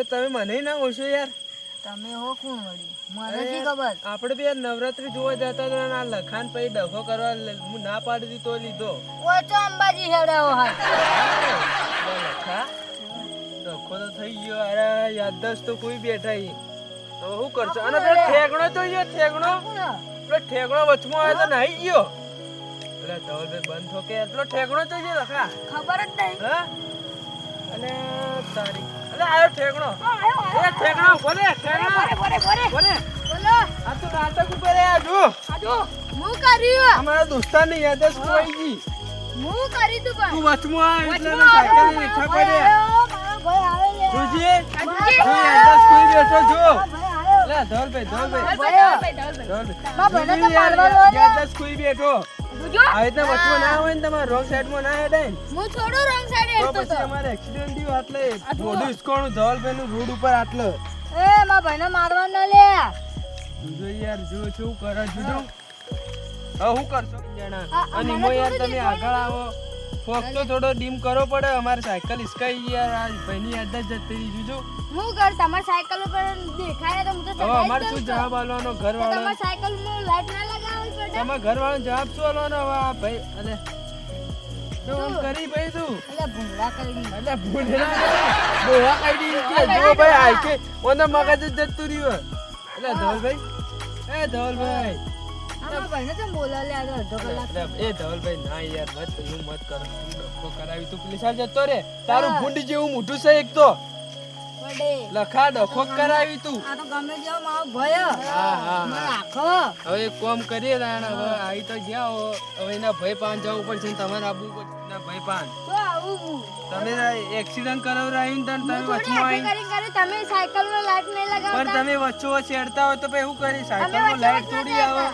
તમે મને ના ઓછો યાર. તમે હો કોણ વળી મને શી ખબર. આપણે બે નવરાત્રી જોવા જતા હતા ને આ લખાણ પછી ડખો કરવા હું ના પાડી દીધી તો લીધો. ઓય તો અંબાજી હેડાવો હાથ. લખા ડખો તો થઈ ગયો. અરે યાદદાસ્ત તો કોઈ બેઠા ઈ. હવે શું કરશો? અને પેલો ઠેકણો તો યો ઠેકણો. પેલો ઠેકણો વચમાં આવ્યો તો નાહી ગયો. એટલે ધવલભાઈ બંધ થો કે એટલો ઠેકણો તો યો લખા. ખબર જ નહીં. હા અને તારી અલે આયો ઠેકણો. એ ઠેકણો બોલે ઠેકણો બોલે બોલો. આ તો નાટક ઉપર આ જો હું કર્યું. અમારા દોસ્તારની યાદદાસ્ત ખોઈ ગઈ. હું કરી તું પણ. તું વચમાં આવ એટલે મેં સાયકલ ની હેઠા પડ્યા. મારો ભાઈ આવે લે. જોજી હું યાદદાસ્ત ખોઈ બેઠો છો. ભાઈ આવ્યો. લે ધવલભાઈ ધવલભાઈ મા ભાઈને તો મારવાનો ને. યાદદાસ્ત ખોઈ બેઠો. બુજો આ રીતના વચમાં ના હોય ને તમારે રોંગ સાઈડમાં ના હેડાય ને હું થોડું રોંગ સાઈડ તો હેડતો પછી તો. અમારે એક્સિડન્ટ થયું આટલે મોઢું હિસકોણું ધવલભાઈનું રોડ ઉપર આટલો. એ મા ભાઈને મારવાનો લે. જો યાર જો શું કરે જુજો. હવે હું કરશો જણા અને મને ઈમો યાર થોડું તમે આગળ આવો. ફોક તો થોડો ડીમ કરવો પડે. અમારે સાયકલ ઇસકાઈ યાર આ ભાઈની યાદદાસ્ત જતી રહી જુજો. હું કર તમાર સાયકલ ઉપર દેખાય તો હું તો હવે અમારે શું જવાબ આલવાનો ઘરવાળો? તમાર સાયકલ માં લાઈટ ના લગાવવી પડે. તમારા ઘરવાળો જવાબ શું આલવાનો હવે આ ભાઈ? અલે તો આમ કરી ભાઈ તું એટલે ભૂંગળા કરીને. અલે ભૂંડરા દોહા કાઢી કે જો ભાઈ આઈ કે ઓના મગજ જ જતું રહ્યું. એટલે ધવલભાઈ એ ધવલભાઈ આમાં ભાઈને તો બોલા લે આ તો અડધો કલાક. એ ધવલભાઈ ના યાર મત એવું મત કરો. તું ડખો કરાવી તું પેલી સાઈડ જતો રે. તારું ભૂંડ જેવું મોઢું છે એક તો પડે. લખા ડખો કરાવી તું. આ તો ગમે જેવો મારો ભય. હા હા મને હા રાખો. હવે એક કામ કરીએ તાણ હવે આવી તો જ્યાં હો હવે એના ભાઈ પાન જવું પડશે ને તમારે આવવું પડશે એના ભાઈ પાન. તો આવું હું. તમે એક્સિડન્ટ કરાવરાયું ને તમે હું થોડી વચમાં આખી આવી કરીને તમે સાયકલ માં લાઈટ નહીં પણ લગાવતા. તમે વચ્ચો વચ્ચે હેડતા હોય તો પછી શું કરી? અમે સાયકલમાં લાઈટ થોડી આવે.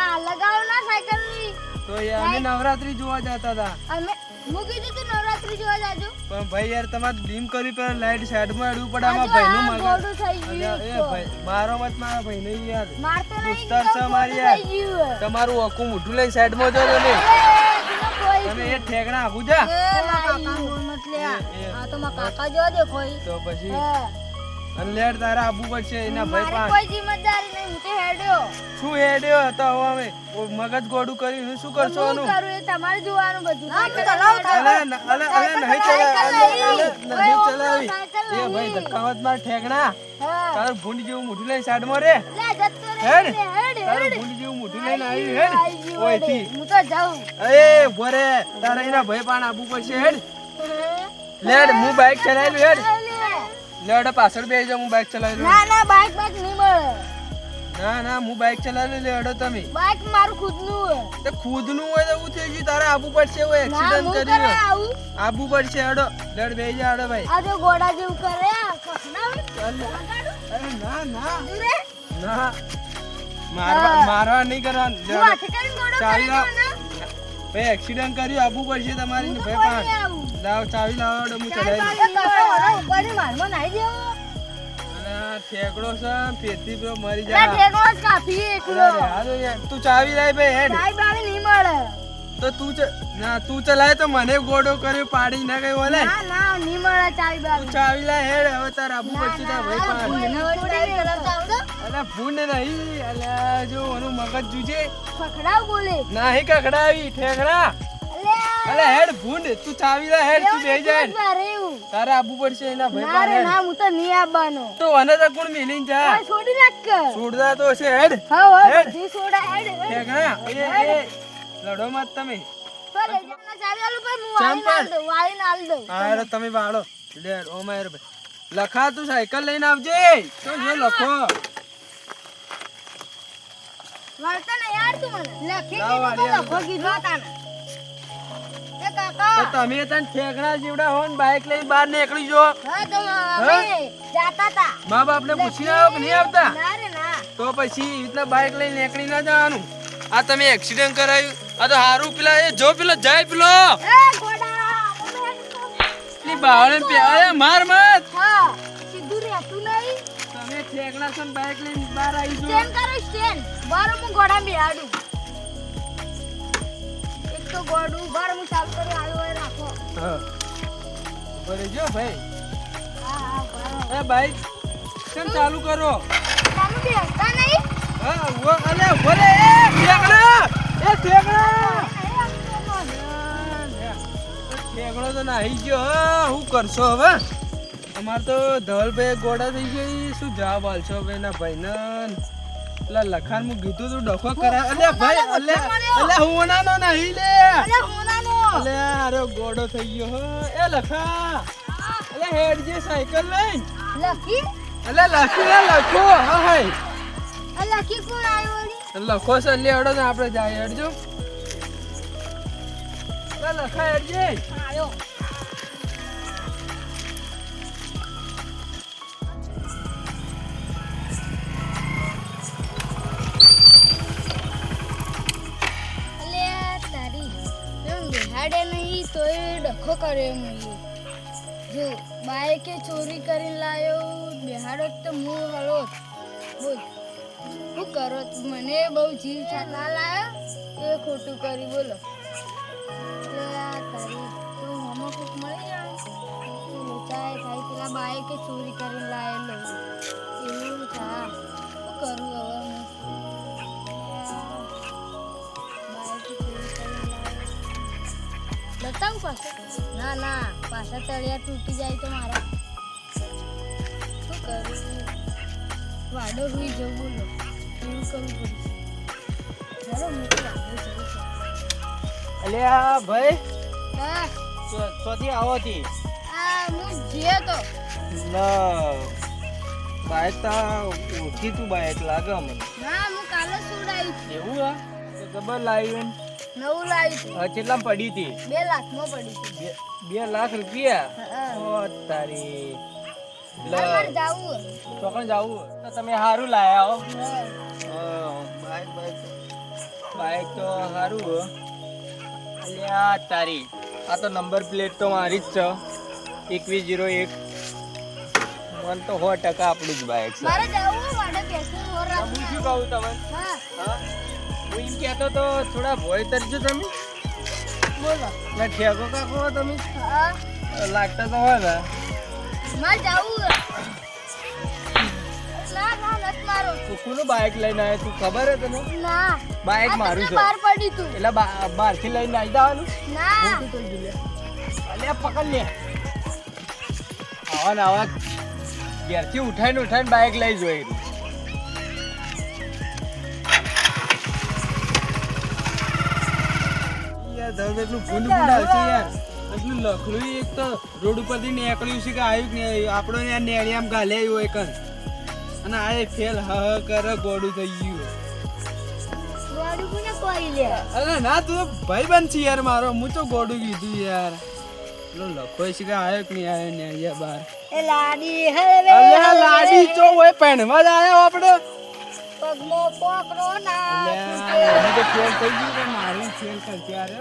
આ લગાવો ના સાયકલ ની. તો યાર અમે નવરાત્રી જોવા જતા હતા અમે હું કીધું તું નવરાત્રી જોવા જાજો. પણ ભાઈ યાર તમારે ડીમ કરવી પડે. લાઈટ સાઈડમાં હેડવું પડે. આમાં આ ભાઈનું મગજ ગોળું થઈ ગયું. અલ્યા, એ ભાઈ મારો મત મારા ભાઈ નહીં યાર. મારતો નહીં દોસ્તાર તો છે ગોળું મારી યાર. થઈ ગયું. તમારું આખું મોઢું લઈને સાઈડમાં જો તમે. એ, કોઈ તમે એ ઠેકણા આપું જા. એ મારા કાકા બોલ મત લે. આ તો મારા કાકા જો દેખોઈ. તો પછી હે. અને લેટ તારે આપવું પડશે એના ભાઈ મારી પાંચ. કોઈ જિમ્મેદારી નહીં. હું તો હેડ્યો. શું હેડ્યો હતો હવે અમે મગજ ગોડું કર્યું શું કરશો હું આનું? કરું એ તમારે જોવાનું બધું. અલે નહીં ચલાવી. એ ભાઈ ધક્કાવત માર ઠેકણા. હા. તારું ભૂંડ જેવું મોઢું લઈને સાઈડમાં રે. લે જતો રે. હેડ. હેડ તારું હેડ. ભૂંડ જેવું મોઢું લઈને આવ્યું હેડ. આઈ ગયું ઓયથી. હેડ. હું તો જાઉં. એ ભોરે તારે એના ભાઈ પાન આપવું પડશે હેડ. લેડ હું બાઈક ચલાવેલું હેડ. લેડ પાછળ બેસી જાવ હું બાઈક ચલાવેલું. ના ના બાઈક બાઈક નહીં મળે. ના ના હું બાઈક ચલાવેલું લેડો તમે. બાઈક મારું ખુદનું હોય. તે ખુદનું હોય તો એવું થઈ ગયું તારે આપવું પડશે. એવું ના એક્સિડન્ટ હું કર્યું કરે આવું. આપવું પડશે હેડો. લેડ બેસી જા હેડો ભાઈ. આ જો ગોડા જેવું કરે આ ખખડાવે. અરે ના ના દૂરે. ના હા. મારવા નહીં કરવાનું. હું હાથે કરીને ગોળો ચાવી કરી લાવ. દઉં ને. ભાઈ એક્સિડન્ટ કર્યું આપવું પડશે તમારી હું તો ભાઈ કોઈ પાન. નહીં આવું. લાવ ચાવી લાવો હેડો હું ચલાવી દઉં. એ કાકા મને ઉપાડી મારમાં નાહી દેવો. અને આ ઠેકડો છે ફેરથી પેલો મરી લે જાય. ઠેકડો જ કાપી એકલો. અરે હાલો યાર તું ચાવી લાય ભાઈ હેડ. બાઈક બાવી નહીં મળે. તો ના તું ચલાય તો મને ગોડો કર્યો પાડી ના ગઈ ઓલે. ના ના નહીં મળે ચાવી તું બાવી. ચાવી લાય હેડ હવે તાર આપવું પડશે તાર ભાઈ પાન. અલા ભૂંડ નહીં અલા જો એનું મગજ જુજે. ખખડાવ બોલે. નાહી કકડાવી ઠેકડા. અલે હેડ ભૂંડ તું ચાવી લા હેડ તું બેહી જા હેડ. તારે આપવું પડશે એના ભાઈ ના પાન રે હેડ. ના હું તો નહીં આવવાનો. તો વને તો કોણ મિલીને જા. ઓય, છોડી નાખ. છોડતા તો છે હેડ. હા હોય હેડ. બધી છોડા હેડ હેડ. ઠેકડા એ લડો મત તમે. તો લઈ જાના ચાવી આલું પર હું ચંપલ. વાળીને આલ દઉં. હા હેડ તમે વાળો લે ઓ માર ભાઈ. લખા તું સાયકલ લઈને આવજે. તો જો લખો વાળતા ને યાર તું મને. લખી લાવ કીધું તો વાળી લખો કીધું તાને. એ કાકા. તો તમે તને ઠેકડા જેવડા હો ને બાઈક લઈને બહાર નીકળી જો. હા તો અમે જાતા તા. મા બાપને પૂછીને આવો કે નહીં આવતા? ના રે ના. તો પછી એવી રીતના બાઈક લઈને નીકળી ના જવાનું. આ તમે એક્સિડન્ટ કરાવ્યું. આ તો હારું પેલા એ જો પેલો જાય પેલો એ ગોડા. પેલી બાવળે અરે માર મત. હા સીધું રહેતું નહીં. તમે ઠેકડા છો ને બાઈક લઈને બહાર આવી જો. સ્ટેન્ડ કરો સ્ટેન્ડ. બાર હું ગોડા બેહાડું. એક તો ગોડું બાર હું ચાલુ કરું આવ્યો હોય રાખો. હા બરે જો ભાઈ. હા હા બરાબર. એ બાઈક કેમ ચાલુ કરો? તમે બેસતા નહીં? હા ઉભો અલે ઉભો રે ઠેકડા ઠેકડો તો નાહી ગયો. હા શું કરશો હવે? અમારે તો ધવલભાઈ ગોડા થઈ ગઈ. શું જવાબ આલશો ભાઈ ના ભાઈ ને? પેલા લખાણ હું કીધું તું ડખો કરા. અલે ભાઈ અલે હું નાનો નહીં લે. અરે હોનાનો. અલે અરે ગોડો થઈ ગયો. હો એ લખા અલે હેડ જે સાયકલ લઈને લખી? અલે લખો હા હાય આ લખી કોણ આવ્યો વળી? લખો છે લે હેડો ને આપણે જાય હેડજો. અલે લખા હેડજે. આવ્યો. અલે તારી એમ બિહાડે નહીં તોય ડખો કર્યો મુએ. જો બાઈકે ચોરી કરીને લાયો બિહાડો તો હું હળો બોલ શું કરો? મને બહુ જીવ છાતા લાયો એ ખોટું કરી બોલો. એટલે આ તારી તો હમણાં કોક મળી જાય તો લોચાય થાય. પેલા બાઈકે ચોરી કરીને લાયેલો એવું થા. શું કરું હવે હું? બાઈકે ચોરી કરીને લાયેલો બતાવું પાછું? ના ના પાછા તળિયા તૂટી જાય તો મારા શું કરું? વાડો હોઈ જવું બોલો એવું કરવું પડશે. ચાલો હું તો વાડો જવું છે. અલ્યા ભાઈ હા ચોથી આવો હતી આ હું જે તો ના બાઈક તા ઓળખી તું બાઈક લાગે મને. ના હું કાલે છોડાયું છું. એવું હા તો ખબર લાવી નવું લાવ્યું છું. કેટલામાં પડી હતી? 2 લાખમાં પડી છે. 2 લાખ રૂપિયા? હા. ઓ તારી મારે જાવું ચોકણ જાવું તો તમે સારું લાયા હો. હા. બાઈક તો સારું હો. અલ્યા તારી આ તો નંબર પ્લેટ તો મારી જ છે 2101. મન તો 100% આપણું જ બાઈક છે. મારે જાવું વાડે બેસી ઓર હું શું કહું તમને? હા હા હું એમ કહેતો તો થોડા ભોય તરજો તમે. બોલો. ના ઠેકો કાકો તમે હા લાગતા તો હોય ને. મારે જાવું ના ના નત મારો. કોનું બાઈક લઈને આવ્યો તું ખબર હે તને? ના બાઈક આ મારું તમને છે બહાર પડી તું. એટલે બહારથી લઈને આવી જવાનું. ના અલ્યા પકડ લે. આવા ને આવા ઘેરથી ઉઠાઈને બાઈક લઈ જોઈ. યાર ધવલભાઈ ભૂંડ આવશે યાર. એટલું લખલું એક તો રોડ ઉપરથી નીકળ્યું છે કે આવ્યું કે નહીં. આપણો યાર નેળિયામ ગાલે આવ્યો એક અને આ ફેલ હ કરે ગોડું થઈ ગયું. ગાડી કોને કોઈ લે? અરે ના તું તો ભાઈબંધ છે યાર મારો. હું તો ગોડું કીધું યાર. પેલો લખો છે કે આવ્યો કે નહીં આવ્યો ને અહીંયા બહાર. એ લાડી હળવે અલ્યા લાડી ચો હોય પહેણવા જ આવ્યો આપણે. પગમો પોકરો ના અલ્યા મને તો ફેલ થઈ ગયું કે મારી ફેલ કરતી યાર.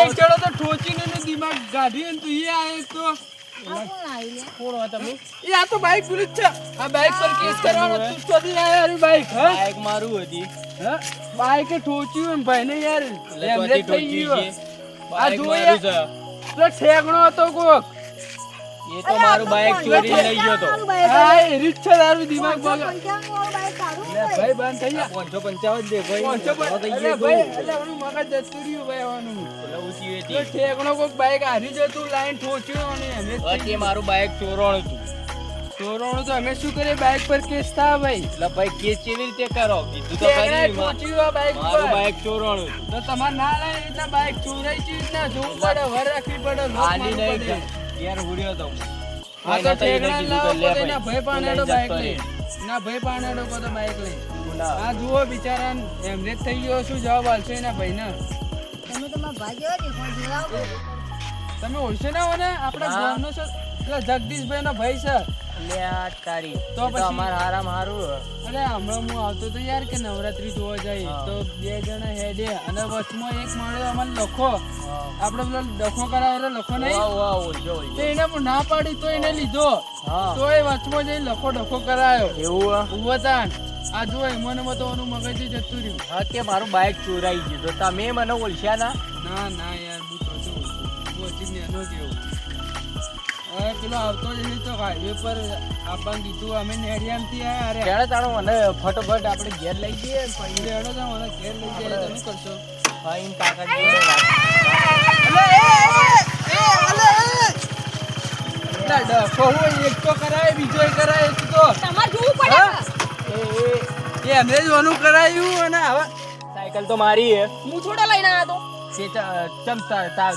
એક જણો તો ઠોચીને એનું દિમાગ કાઢ્યું ને તું એ આયો તો. એ આ તો બાઈક પુલિસ છે. આ બાઈક પર કેસ કરવાનો તું ચોથી આયો રે બાઈક. હા બાઈક મારું હતી. હા બાઈકે ઠોચ્યું ને ભાઈને યાર એમરેજ થઈ ગયું. આ જો યાર તો ઠેકણો હતો કોક. એ તો મારું બાઈક ચોરી લઈ ગયો તો. હા એ રીત છે તારું દિમાગ બગડ. ભાઈ બંધ થઈ ગયા 555 દે ભાઈ 555 ભાઈ એટલે ઓનું મગજ જતું રહ્યું ભાઈ ઓનું ઉતી હતી. ઠેકણો કોક બાઈક હારી જતું લાઈન ઠોચ્યો અને એમે કે મારું બાઈક ચોરાણું હતું. ચોરાણું તો અમે શું કરીએ બાઈક પર કેસ થા ભાઈ. એટલે ભાઈ કેસ કેવી રીતે કરો કીધું તો કરી ઠોચ્યું બાઈક મારું બાઈક ચોરાણું તો તમાર ના લાય એટલે બાઈક ચોરાઈ છે ને જોવું પડે વર રાખવી પડે હાલી નહીં યાર હુડ્યો તો. હા તો ઠેકણા લાવો કોઈના ભાઈ પાનેડો બાઈક લઈ ના ભાઈ પાનેડો કો તો બાઈક લઈ. આ જુઓ બિચારા એમરેજ થઈ ગયો. શું જવાબ આલશો એના ભાઈને? તમે તમારા ભાઈ જેવા દેખો જોડાવો. તમે ઓળખે ના હો ને આપણા ગામનો છે પેલા જગદીશભાઈ નો ભાઈ છે. અલ્યા તારી તો પછી અમાર હારામ હારું. અરે હમણાં હું આવતો તો યાર કે નવરાત્રી જોવા જાય તો 2 જણા હેડે અને વચમાં એક મળ્યો અમને લખો. આપણે પેલો ડખો કરાવેલો લખો નહીં તો એને હું ના પાડી તો એને લીધો તો એ વચમાં જઈ લખો ડખો કરાયો. એવું ઉવતાન આ જો મને બતાવવાનું મગજ જતું રહ્યું. હા તે મારું બાઇક ચોરાઈ ગયું તો તમે મને ઓળખ્યા ના? ના ના યાર હું તો છું હું હજી નેનો જેવો. હવે પેલો આવતો જ નહીં તો હાઈવે પર આપવાનું કીધું અમે નેડિયામથી આયા. અરે ત્યારે તારો મને ફટોફટ આપણે ઘેર લઈ જઈએ એટલે હેડો તો મને ઘેર લઈ જાય તમે કરશો. ફાઈન કાકા જોડે વાત. ડખો હોય એક તો કરાય બીજો કરાય એક તો તમારે જોવું પડે હા? એ એમને જ ઓનું કરાયું અને હવે સાયકલ તો મારી હે. હું થોડો લઈને આવ્યો તે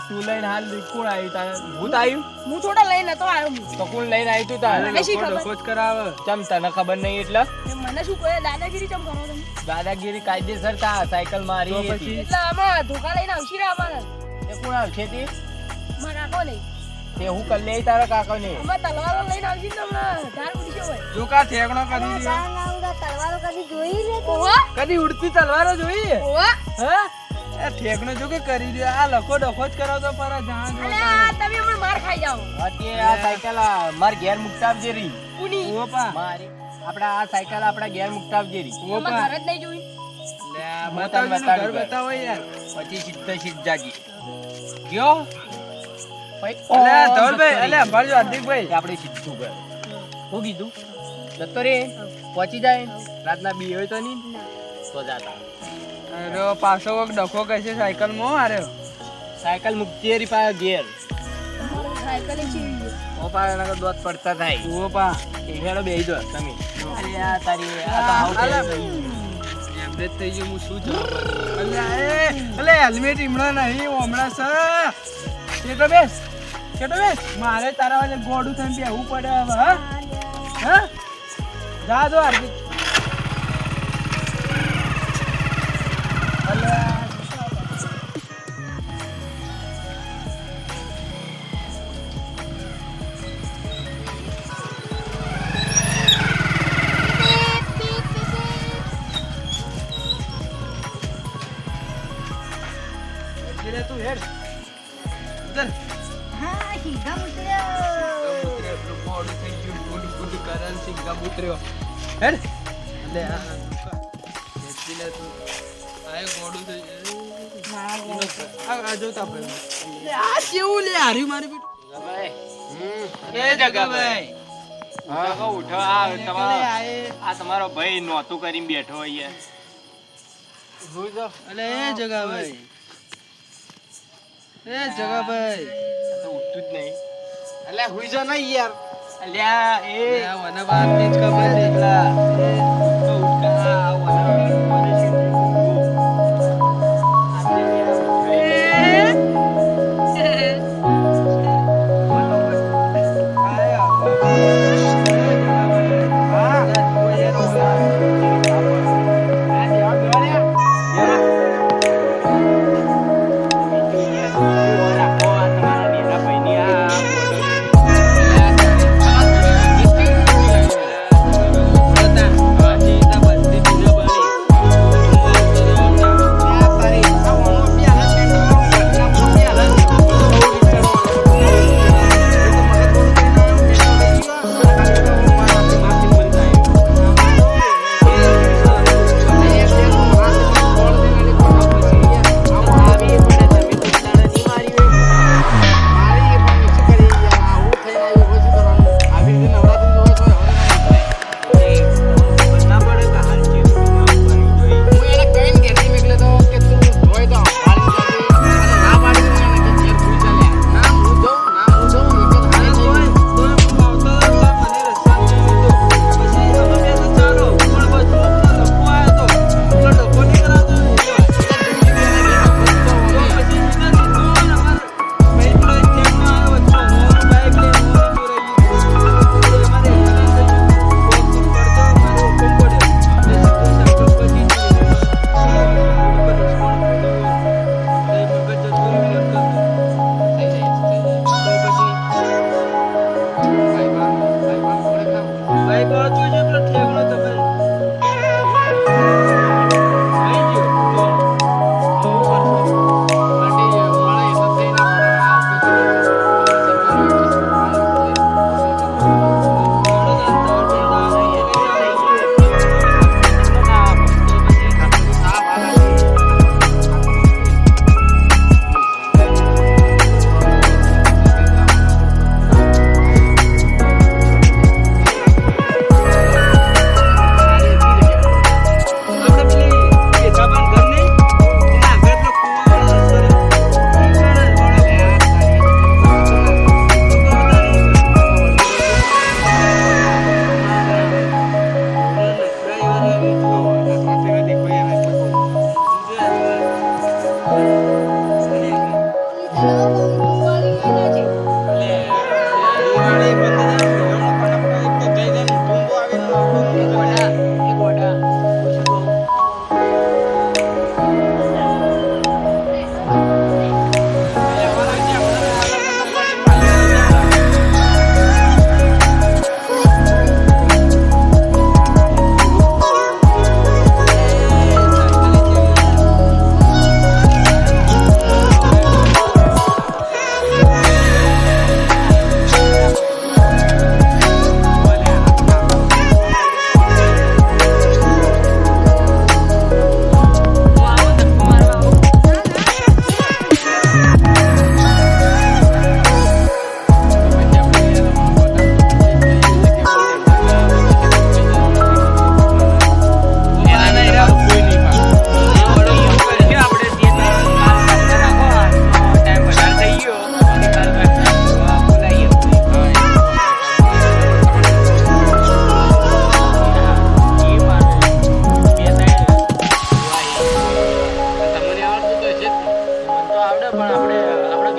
તું લઈને હાલ કોણ આવ્યું તારે? ભૂત આવ્યું? હું થોડો લઈને તો આવ્યો હું તો કોણ લઈને આવ્યું તું તારે? મને શી ખબર? ડખો જ કરાવે. ચમ તને ખબર નહીં એટલે? મને શું કહે દાદાગીરી ચમ કરો તમે દાદાગીરી કાયદેસર તા સાયકલ મારી તો હતી. પછી? એટલે આમાં ધોકા લઈને આવશી રહ્યા અમારે તે કોણ આવશે તે? મારા કાકો નહીં તે હું કર લે તારા કાકાને? અમે તલવારો લઈને આવશી ને હમણાં ધાર ઉડશે હોય જો કા ઠેકણો કરી દીધો. તલવારો કદી જોઈ લે તો કદી ઉડતી તલવારો જોઈ ઓવા હા એ ઠેકણો જો કે કરી દે. આ લખો ડખો જ કરાવતો પર જાણ જો અલે આ તમે હમણાં માર ખાઈ જાઓ હા તે આ સાયકલ માર ઘેર મુકતા આવજે રી. ઉની ઓપા મારી આપડા આ સાયકલ આપડા ઘેર મુકતા આવજે રી. અમે ઓપા ઘર જ નહીં જોઈ લે આ બતાવજો ને, ઘર બતાવો યાર. પછી સીધ જાગી ગયો અલે ધવલભાઈ અલે અંભાળજો હાર્દિકભાઈ. આપણે સીધું ઘર. શું કીધું? જતો રે પહોંચી જાય રાતના બી હોય તો નહીં તો જાતા. અરે પાછો કોક ડખો કહેશે સાયકલ માં. અરે સાયકલ મુકતી રી પા ઘેર સાયકલ ચીવી ગયો ઓ પા એના દોત પડતા થાય. ઓપા એ હેડો બેહી દો તમે. અરે આ તારી આ તો આવું અલે. થઈ ગયું. એમને જ થઈ ગયું હું શું જવાબ આપું? અલે હેલ્મેટ હમણાં નહીં હમણાં કેટો બેસ મારે તારા વાળે ગોડું થઈને બેહવું પડે હવે. હા જા દો હાર્દિક. અલે ધીરે તું હેડ ઉધર. હા સીધા મુતરે પેલું ગોડું થઈ ગયું ગુડ ગુડ કરન સિંગા ઉતર્યો હેડ. અલે આ હેડજી લે તું. આય ગોડું થઈ આ જોતા ભાઈ. લે આ કેવું લે હારી મારી બેટ. એ જગાભાઈ જગા ઉઠો. આ તમારો આ તમારો ભાઈ નોતું કરીને બેઠો અહીંયા. અલે એ જગાભાઈ એ જગાભાઈ તો ઉઠતું જ નહીં. અલે હુઈ જા નહીં યાર. અલ્યા એ આ વને વાતની જ ખબર છે એટલા. તો ઉઠકા આ વના મને સીધું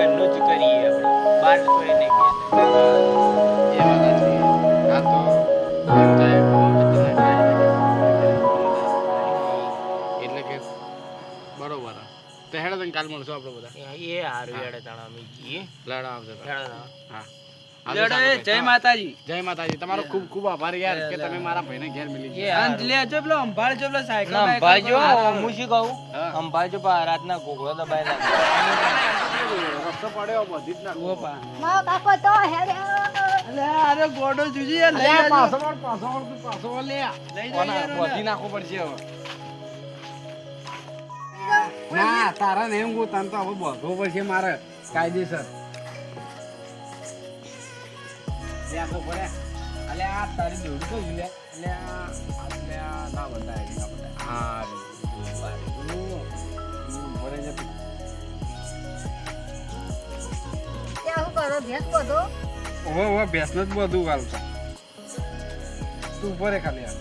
ઘરનું જ કરીએ આપણે બહાર તો એ નહીં કહેતા. એ વાત સાચી. આ તો એમ થાય બહુ જ તને એટલે કે બરોબર હા. તો હેડો તને કાલ મળશું આપણે બધા. એ હારું હેડે તાણા અમે જઈએ. લડો આવજો તો. હેડો તાણા. હા લેડો એ જય માતાજી. જય માતાજી. તમારો ખૂબ ખૂબ આભાર યાર કે તમે મારા ભાઈને ઘેર મિલી એ ગયા. અંત લેજો પેલો અંભાળજો પેલો સાયકલ ના, બાયકલ અંબાજો, પર. હું શું કહું? હા. અંબાજો પા રાતના ઘોઘરો દબાઈ નાખે. રસ્તો પડ્યો બધી જ નાખો. ઓ પા. મારો કાકો તો હેડ્યો. અલે અરે ગોડો જુજી યાર લઈ અલ્યા, જાજો. પાછો વળ, પાછો વળ લે. લઈ કોના? જાજો બધી ને. નાખવું પડશે હવે. ના તારા ને એમ હું તને તો હવે બધું પડશે મારે કાયદેસર. લે આ તો પડે. અલે આ તારી દોડી તો લે. અલે આ ના બતાય ના બતાય. હા રે. ભરે જતી. ત્યાં શું કરો ભેંસ બધો ઓહો ભેંસને જ બધું વાલતા. તું ભરે ખાલી આ.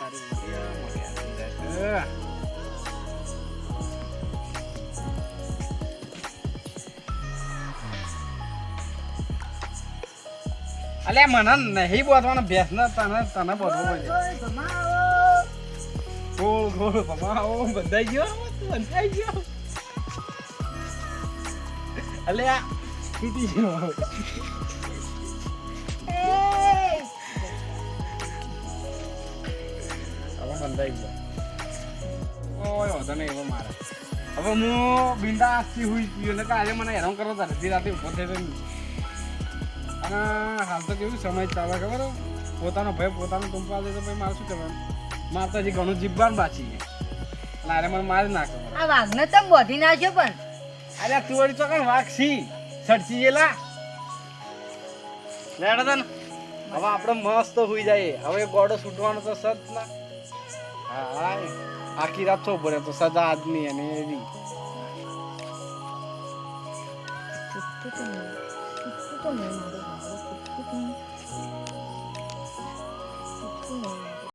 તારી મોટી. અલ્યા મને નહીં બોધવાનો ભેંસને તને બોધવો પડશે. ભમાવો. ગોળ ગોળ ભમાવો બંધાઈ ગયો બંધાઈ ગયો. અલે આ તૂટી ગયો. એ હવે બંધાઈ ગયો. ઓય વાંધો નહીં હવે મારે. હવે હું બિંદાસથી હુઈ ગયો ને આજે મને હેરાન કરો તારે અડધી રાતે ઉભો થઈ ગયો. અને હાલ તો કેવું સમય ચાલે ખબર હો? પોતાનો ભાઈ પોતાનો ટૂંપા દે તો ભાઈ મારે શું કરવાનું? મારે તો હજી ઘણું જીવવાનું બાકી છે. અને આરે મને મારી નાખે. આ વાઘને તમે બોધી નાખ્યો પણ અરે તું વળી ચોકન વાગશી સડસી ગયેલા લેડો તને. હવે આપણે મસ્ત હોઈ જાય. હવે ગોડો છૂટવાનો તો સત ના. હા આખી રાત છો ભરે તો સજા આદમી અને એવી. તો નહીં મારો બાબો.